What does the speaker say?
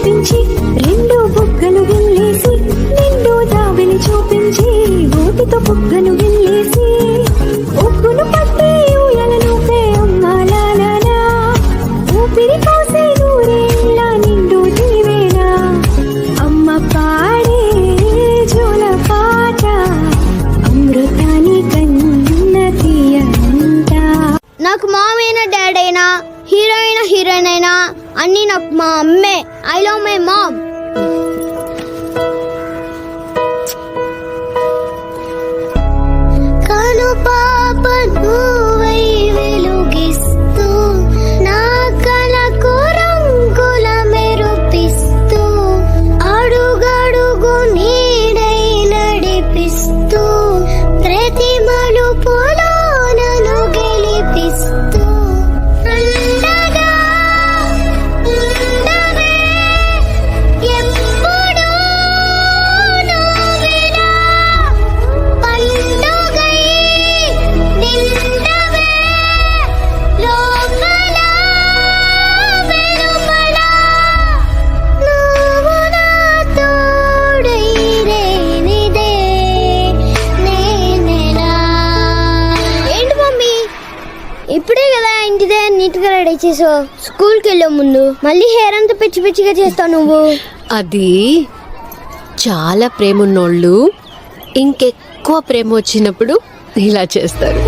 చూపించి రెండు బుగ్గలు గిల్లేసి నిండు దావిని చూపించి ఊపితో బుగ్గను గిల్లేసి ఉగ్గును పట్టి ఊయలలోపే అమ్మాలాలా ఊపిరి పోసే నూరేళ్ళ నిండు దీవేనా అమ్మ పాడే జోల పాట అమృతాని కన్న తీయంట. నాకు మామ్ అయినా డాడ్ అయినా హీరోయిన్ అయినా అన్ని నాకు మా అమ్మే. I love my mom. కను పాప నువ్వై వెలుగిస్తూ నా కలకు రంగుల మెరుపిస్తూ అడుగడుగు నీడై నడిపిస్తూ ప్రతి మలుపులో నన్ను గెలిపిస్తూ అండగా ఉండవే ఎప్పుడూ నువ్విలా పండుగై నిండవే లోపల వెలుపల నువ్వు నా తోడై రేనిదే నేనెలా. ఏంటి మమ్మీ ఇప్పుడే కదా ఇంటిదే నీట్గా రెడీ చేసావు, స్కూల్కి వెళ్ళే ముందు మళ్ళీ హెయిర్ అంతా పిచ్చి పిచ్చిగా చేస్తావు నువ్వు. అది చాలా ప్రేమ ఉన్నోళ్ళు ఇంకెక్కువ ప్రేమ వచ్చినప్పుడు ఇలా చేస్తారు.